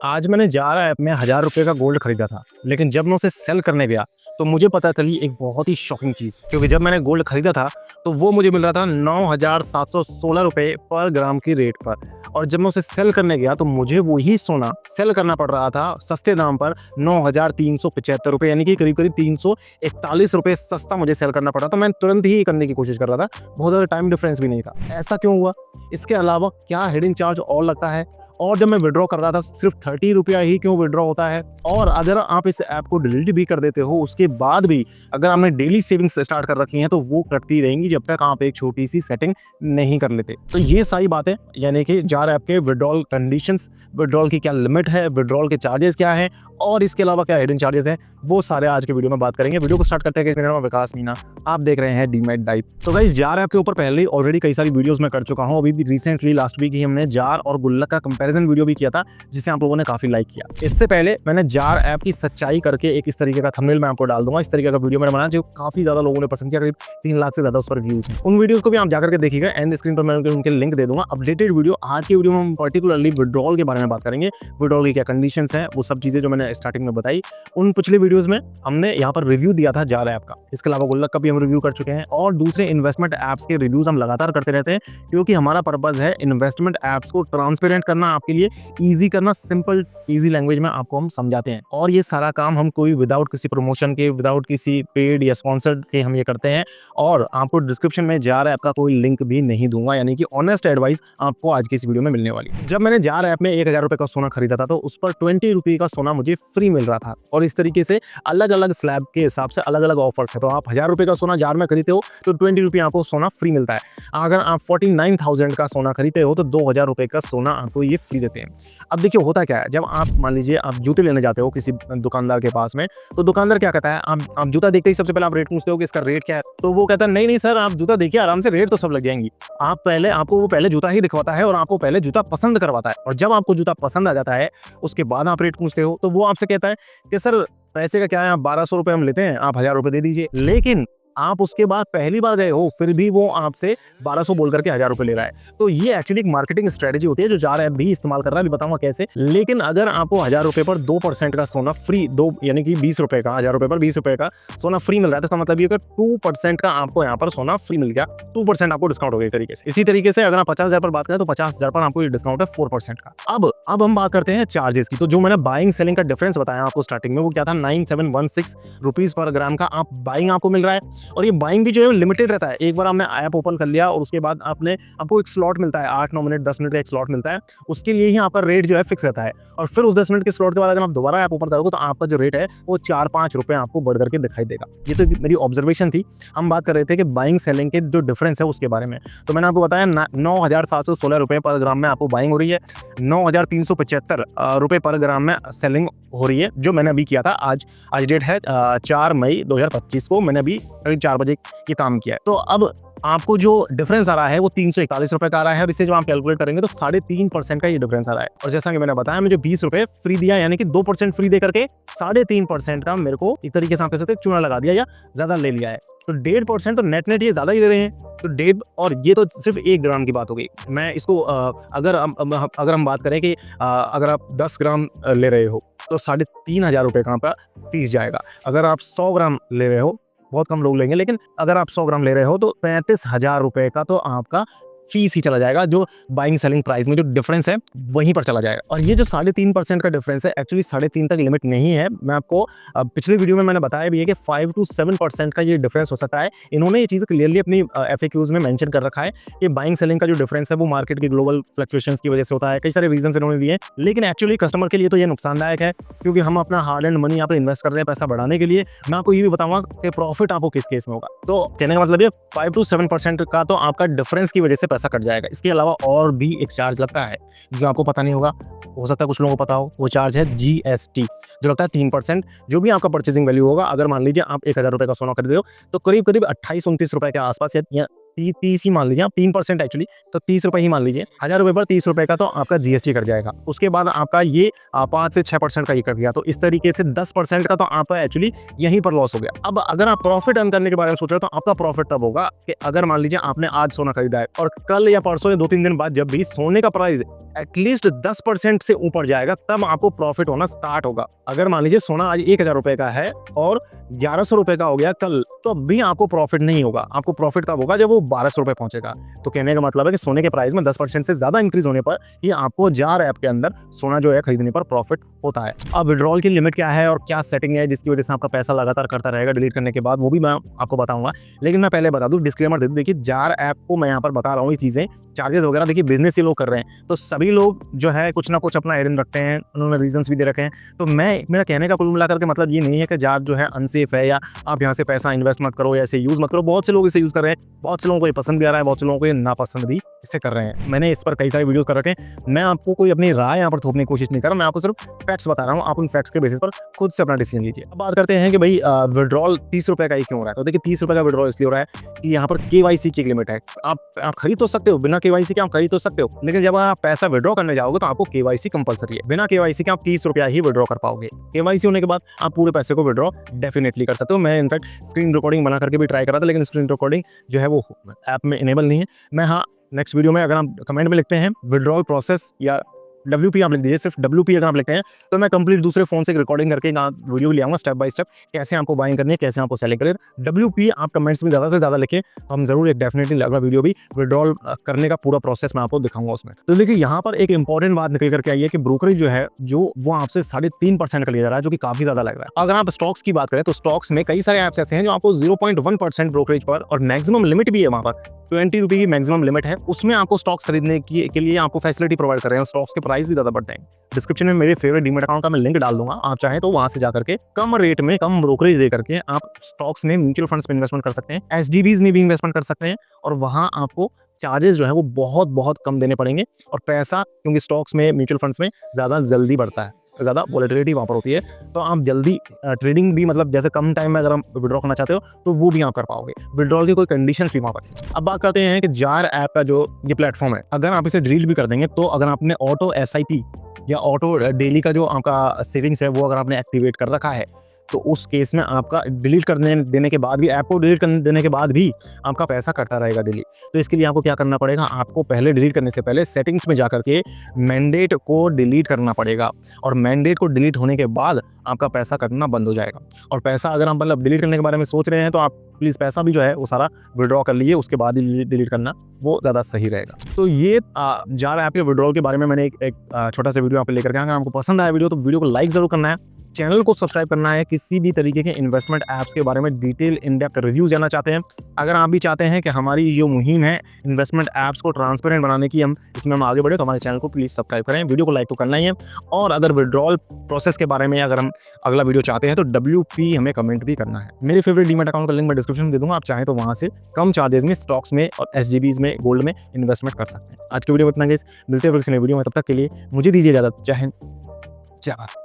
आज मैंने ज़ारा ऐप में ₹1000 का गोल्ड खरीदा था, लेकिन जब मैं उसे सेल करने गया, तो मुझे पता चली एक बहुत ही शॉकिंग चीज़। क्योंकि जब मैंने गोल्ड खरीदा था, तो वो मुझे मिल रहा था ₹9716 पर ग्राम की रेट पर, और जब मैं उसे सेल करने गया, तो मुझे वही सोना सेल करना पड़ रहा था सस्ते दाम पर ₹9375, यानी कि करीब-करीब ₹341 सस्ता मुझे सेल करना पड़ा। तो मैं तुरंत ही करने की कोशिश कर रहा था, बहुत ज़्यादा टाइम डिफरेंस भी नहीं था। ऐसा क्यों हुआ? इसके अलावा क्या हिडन चार्ज और लगता है? और जब मैं विड्रॉ कर रहा था सिर्फ ₹30 ही क्यों विड्रॉ होता है? और अगर आप इस ऐप को डिलीट भी कर देते हो, उसके बाद भी अगर आपने डेली सेविंग्स स्टार्ट कर रखी हैं, तो वो कटती रहेंगी जब तक आप एक छोटी सी सेटिंग नहीं कर लेते। तो ये सारी बातें, यानी कि ज़ारा ऐप के विड्रॉल कंडीशंस, विड्रॉल की क्या लिमिट है, विड्रॉल के चार्जेस क्या हैं, और इसके अलावा क्या हिडन चार्जेस हैं, वो सारे आज के वीडियो में बात करेंगे। वीडियो को स्टार्ट करते हैं। मेरा नाम विकास मीना, आप देख रहे हैं डीमैट डाइव। तो गाइस, जार ऐप के ऊपर पहले ही ऑलरेडी कई सारी वीडियोस मैं कर चुका हूं। अभी भी रिसेंटली लास्ट वीक ही हमने जार और गुल्लक का कंपैरिजन वीडियो भी किया था, जिसे आप लोगों ने काफी लाइक किया। इससे पहले मैंने जार ऐप की सच्चाई करके एक इस तरीके का थंबनेल मैं आपको डाल दूंगा। इस तरीके का वीडियो मैंने बनाया जो काफी ज्यादा लोगों ने पसंद किया, करीब 3 लाख से ज्यादा उस पर व्यूज हैं। उन वीडियोस को भी आप जाकर के देखिएगा, एंड स्क्रीन पर मैं उनके लिंक दे दूंगा। अपडेटेड वीडियो, आज की वीडियो में हम पर्टिकुलरली विड्रॉल के बारे में बात करेंगे। विड्रॉल की क्या कंडीशंस हैं, वो सब चीजें जो मैंने स्टार्टिंग में बताई। उन पिछले वीडियोस में हमने यहाँ पर रिव्यू दिया था जार ऐप का। इसके अलावा गुल्लक का भी हम रिव्यू कर चुके हैं, और दूसरे इन्वेस्टमेंट ऐप्स के रिव्यूज हम लगातार करते रहते हैं, क्योंकि हमारा पर्पस है इन्वेस्टमेंट ऐप्स को ट्रांसपेरेंट करना, आपके लिए ईजी करना, सिंपल ईजी लैंग्वेज में आपको हम समझाते हैं। और ये सारा काम हम कोई विदाउट किसी प्रमोशन के, विदाउट किसी पेड या स्पॉन्सर्ड के हम ये करते हैं। और आपको डिस्क्रिप्शन में जार ऐप का कोई लिंक भी नहीं दूंगा, यानी कि ऑनेस्ट एडवाइस आपको आज की इस वीडियो में मिलने वाली है। जब मैंने जार ऐप में ₹1000 का सोना खरीदा था, तो उस पर ₹20 का सोना मुझे फ्री मिल रहा था। और इस तरीके से अलग-अलग स्लैब के हिसाब से अलग-अलग ऑफर्स है। तो आप ₹1000 का सोना जार में खरीदते हो, तो ₹20 आपको सोना फ्री मिलता है। अगर आप 49,000 का सोना खरीदते हो, तो ₹2000 का सोना आपको ये फ्री देते हैं। अब देखिए होता क्या है, जब आप मान लीजिए आप जूते लेने जाते हो किसी दुकानदार के पास में, तो दुकानदार क्या कहता है, आप जूता देखते ही सबसे पहले आप रेट पूछते हो कि इसका रेट क्या है। तो वो कहता है नहीं नहीं सर, आप जूता देखिए आराम से, रेट तो सब लग जाएंगी। आपको वो पहले जूता ही दिखवाता है और आपको पहले जूता पसंद करवाता है, और जब आपको जूता पसंद आ जाता है, उसके बाद आप रेट पूछते हो, तो वो आपसे कहता है कि सर पैसे का क्या है, आप ₹1200 हम लेते हैं, आप ₹1000 दे दीजिए। लेकिन आप उसके बाद पहली बार गए हो, फिर भी वो आपसे 1200 बोल करके ₹1000 ले रहा है। तो ये एक्चुअली एक मार्केटिंग स्ट्रेटजी होती है, जो जार ऐप भी इस्तेमाल कर रहा है, अभी बताऊंगा कैसे। लेकिन अगर आपको ₹1000 पर 2% का सोना फ्री, दो यानी कि ₹20 का, ₹1000 पर ₹20 का सोना फ्री मिल रहा है, तो इसका मतलब ये 2% का आपको यहाँ पर सोना फ्री मिल गया। 2% आपको डिस्काउंट हो गया तरीके से। इसी तरीके से अगर आप 50,000 पर बात करें, तो 50,000 पर आपको ये डिस्काउंट है 4% का। अब हम बात करते हैं चार्जेस की। तो जो मैंने बाइंग सेलिंग का डिफरेंस बताया आपको स्टार्टिंग में, वो क्या था, ₹9716 पर ग्राम का आप बाइंग आपको मिल रहा है। और ये बाइंग भी जो है लिमिटेड रहता है। एक बार आपने ऐप ओपन कर लिया, और उसके बाद आपको एक स्लॉट मिलता है, 8-9 मिनट 10 मिनट का एक स्लॉट मिलता है। उसके लिए ही आपका रेट जो है फिक्स रहता है। और फिर उस 10 मिनट के स्लॉट के बाद अगर आप दोबारा ऐप ओपन करोगे, तो आपका जो रेट है वो ₹4-5 आपको बढ़ करके दिखाई देगा। ये तो मेरी ऑब्जर्वेशन थी। हम बात कर रहे थे कि बाइंग सेलिंग के जो डिफरेंस है उसके बारे में। तो मैंने आपको बताया ₹9716 पर ग्राम में आपको बाइंग हो रही है, ₹9375 पर ग्राम में सेलिंग हो रही है, जो मैंने अभी किया था। आज डेट है 4 मई 2025 को, मैंने अभी करीब 4 बजे ये काम किया है। तो अब आपको जो डिफरेंस आ रहा है वो ₹341 का आ रहा है, और इसे जब आप कैलकुलेट करेंगे तो 3.5% का ये डिफरेंस आ रहा है। और जैसा कि मैंने बताया, मुझे ₹20 फ्री दिया, यानी कि 2% फ्री दे करके 3.5% का मेरे को एक तरीके से आप कह सकते हैं चूना लगा दिया, या ज्यादा ले लिया है। तो 1.5% तो नेट ये ज्यादा ही ले रहे हैं। तो 1.5, और ये तो सिर्फ 1 ग्राम की बात हो गई। मैं इसको अगर हम बात करें कि अगर आप 10 ग्राम ले रहे हो, तो ₹3500 का आपका फीस जाएगा। अगर आप 100 ग्राम ले रहे हो, बहुत कम लोग लेंगे, लेकिन अगर आप 100 ग्राम ले रहे हो, तो ₹35,000 का तो आपका फीस ही चला जाएगा। जो बाइंग सेलिंग प्राइस में जो डिफरेंस है वहीं पर चला जाएगा। और ये जो 3.5% का डिफरेंस है, एक्चुअली 3.5 तक लिमिट नहीं है। मैं आपको पिछले वीडियो में मैंने बताया भी है कि 5 to 7% का ये डिफरेंस हो सकता है। इन्होंने ये चीज़ क्लियरली अपनी FAQs में मेंशन कर रखा है कि बाइंग सेलिंग का जो डिफरेंस है वो मार्केट की ग्लोबल फ्लक्चुएशंस की वजह से होता है। कई सारे रीजन इन्होंने दिए, लेकिन एक्चुअली कस्टमर के लिए तो ये नुकसानदायक है, क्योंकि हम अपना हार्ड एंड मनी यहाँ पर इन्वेस्ट कर रहे हैं पैसा बढ़ाने के लिए। मैं आपको ये भी बताऊंगा कि प्रॉफिट आपको किस केस में होगा। तो कहने का मतलब ये 5 to 7% का तो आपका डिफरेंस की वजह से पैसा कट जाएगा। इसके अलावा और भी एक चार्ज लगता है, जो आपको पता नहीं होगा, हो सकता है कुछ लोगों को पता हो। वो चार्ज है GST, जो लगता है 3%। जो भी आपका परचेजिंग वैल्यू होगा, अगर मान लीजिए आप ₹1000 का सोना खरीद रहे हो, तो करीब 28-29 रुपए के आसपास, या 30 ही मान लीजिए आप, 3% एक्चुअली, तो 30 रुपए ही मान लीजिए। 1000 रुपए पर 30 रुपए का तो आपका जीएसटी कट जाएगा। उसके बाद आपका ये 5 से 6% का ही कट गया। तो इस तरीके से 10% का तो आपका एक्चुअली यहीं पर लॉस हो गया। अब अगर आप प्रॉफिट अर्न करने के बारे में सोच रहे हो तो आपका प्रॉफिट तब होगा कि अगर मान लीजिए आपने आज सोना खरीदा है और कल या परसों या 2-3 दिन बाद जब भी सोने का प्राइस एटलीस्ट 10% से ऊपर जाएगा, तब आपको प्रॉफिट होना स्टार्ट होगा। अगर मान लीजिए सोना आज 1000 रुपए का है और 1100 रुपए का हो गया कल, तो अब भी आपको प्रॉफिट नहीं होगा। आपको प्रॉफिट तब होगा जब वो 1200 रुपए पहुंचेगा। तो कहने का मतलब है कि सोने के प्राइस में 10% से ज्यादा इंक्रीज होने पर ही आपको जार ऐप के अंदर सोना जो है खरीदने पर प्रॉफिट होता है। अब विड्रॉल की लिमिट क्या है और क्या सेटिंग है जिसकी वजह से आपका पैसा लगातार करता रहेगा डिलीट करने के बाद, वो भी मैं आपको बताऊंगा। लेकिन मैं पहले बता दूं, डिस्क्लेमर दे दूं, देखिए जार ऐप को मैं यहाँ पर बता रहा हूँ ये चीजें, चार्जेस वगैरह, देखिए बिजनेस ही लोग कर रहे हैं, तो सभी लोग जो है कुछ ना कुछ अपना एडन रखते हैं, उन्होंने रीजंस भी दे रखे हैं। तो मेरा कहने का कुल मिलाकर के मतलब ये नहीं है कि जार जो है अनसेफ है या आप यहाँ से पैसा इन्वेस्ट मत करो या ऐसे यूज मत करो। बहुत से लोग इसे यूज कर रहे हैं, बहुत से लोगों को ये पसंद भी आ रहा है, बहुत से लोगों को ये नापसंद भी इसे कर रहे हैं। मैंने इस पर कई सारे वीडियोस कर रखे हैं। मैं आपको कोई अपनी राय यहाँ पर थोपने की कोशिश नहीं कर रहा, मैं आपको सिर्फ फैक्ट्स बता रहा हूँ। आप उन फैक्ट्स के बेसिस पर खुद से अपना डिसीजन लीजिए। अब बात करते हैं कि भाई विड्रॉल 30 रुपए का ही क्यों हो रहा है। तो देखिए 30 रुपए का विड्रॉल इसलिए हो रहा है कि यहाँ पर केवाईसी की एक लिमिट है। आप खरीद तो सकते हो, बिना केवाईसी के आप खरीद तो सकते हो, लेकिन जब आप पैसा विड्रॉ करने जाओगे तो आपको केवाईसी कंपलसरी है। बिना केवाईसी के आप 30 रुपया ही विड्रॉ कर पाओगे। केवाईसी होने के बाद आप पूरे पैसे को विड्रॉ डेफिनेटली कर सकते हो। मैं इनफैक्ट स्क्रीन रिकॉर्डिंग बना करके भी ट्राई कर रहा था, लेकिन स्क्रीन रिकॉर्डिंग जो है वो ऐप में इनेबल नहीं है। मैं नेक्स्ट वीडियो में अगर आप कमेंट में लिखते हैं विड्रॉल प्रोसेस या WP आप लिख दीजिए, सिर्फ WP अगर आप लिखते हैं तो मैं कंप्लीट दूसरे फोन से रिकॉर्डिंग करके वीडियो ले आऊंगा स्टेप बाय स्टेप, कैसे आपको बाइंग करनी है, कैसे आपको सेलिंग करें। WP आप कमेंट्स में ज़्यादा से ज़्यादा लिखें तो हम जरूर एक डेफिनेटली अगला वीडियो भी विड्रॉल करने का पूरा प्रोसेस मैं आपको दिखाऊंगा उसमें। तो देखिए यहाँ पर एक इंपॉर्टेंट बात निकल करके आई है कि ब्रोकरेज जो है जो वो आपसे 3.5% का लिया जा रहा है, जो कि काफी ज्यादा लग रहा है। अगर आप स्टॉक्स की बात करें तो स्टॉक्स में कई सारे ऐप्स ऐसे हैं जो आपको 0.1% ब्रोकरेज पर, और मैक्सिमम लिमिट भी है वहां पर 20 रुपये की मैक्सिमम लिमिट है, उसमें आपको स्टॉक्स खरीदने के लिए आपको फैसिलिटी प्रोवाइड कर रहे हैं। स्टॉक्स के प्राइस भी ज्यादा बढ़ते हैं। डिस्क्रिप्शन में मेरे फेवरेट डीमैट अकाउंट का मैं लिंक डाल दूंगा, आप चाहें तो वहां से जाकर के कम रेट में कम ब्रोकरेज दे करके आप स्टॉक्स में, म्यूचुअल फंड्स में इन्वेस्टमेंट कर सकते हैं, SDBs में भी इन्वेस्टमेंट कर सकते हैं, और वहां आपको चार्जेस जो है वो बहुत बहुत कम देने पड़ेंगे। और पैसा क्योंकि स्टॉक्स में, म्यूचुअल फंड्स में ज़्यादा जल्दी बढ़ता है, ज़्यादा वॉलेटिलिटी वहाँ पर होती है, तो आप जल्दी ट्रेडिंग भी, मतलब जैसे कम टाइम में अगर हम विड्रॉ करना चाहते हो तो वो भी आप कर पाओगे। विड्रॉल की कोई कंडीशंस भी वहाँ पर। अब बात करते हैं कि जार ऐप का जो ये प्लेटफॉर्म है, अगर आप इसे डिलीट भी कर देंगे तो अगर आपने ऑटो SIP या ऑटो डेली का जो आपका सेविंग्स है वो अगर आपने एक्टिवेट कर रखा है, तो उस केस में आपका डिलीट करने देने के बाद भी, ऐप को डिलीट करने देने के बाद भी आपका पैसा कटता रहेगा डेली। तो इसके लिए आपको क्या करना पड़ेगा, आपको पहले डिलीट करने से पहले सेटिंग्स में जाकर के मैंडेट को डिलीट करना पड़ेगा, और मैंडेट को डिलीट होने के बाद आपका पैसा कटना बंद हो जाएगा। और पैसा अगर आप मतलब डिलीट करने के बारे में सोच रहे हैं तो आप प्लीज़ पैसा भी जो है वो सारा विड्रॉ कर लीजिए, उसके बाद ही डिलीट करना वो ज़्यादा सही रहेगा। तो ये जार ऐप के विड्रॉल के बारे में मैंने एक छोटा सा वीडियो आप लेकर के, अगर आपको पसंद आया वीडियो तो वीडियो को लाइक ज़रूर करना है, चैनल को सब्सक्राइब करना है। किसी भी तरीके के इन्वेस्टमेंट ऐप्स के बारे में डिटेल इन डेप्थ रिव्यू जानना चाहते हैं, अगर आप भी चाहते हैं कि हमारी जो मुहिम है इन्वेस्टमेंट ऐप्स को ट्रांसपेरेंट बनाने की, इसमें हम आगे बढ़े, तो हमारे चैनल को प्लीज़ सब्सक्राइब करें, वीडियो को लाइक तो करना ही है। और अगर विड्रॉल प्रोसेस के बारे में अगर हम अगला वीडियो चाहते हैं तो WP हमें कमेंट भी करना है। मेरे फेवरेट डीमैट अकाउंट का लिंक मैं डिस्क्रिप्शन में दे दूंगा, आप चाहें तो वहाँ से कम चार्जेस में स्टॉक्स में और SGBs में, गोल्ड में इन्वेस्टमेंट कर सकते हैं। आज की वीडियो में इतना, मिलते हैं फिर से नई वीडियो में, तब तक के लिए मुझे दीजिए इजाजत। जय हिंद, जय भारत।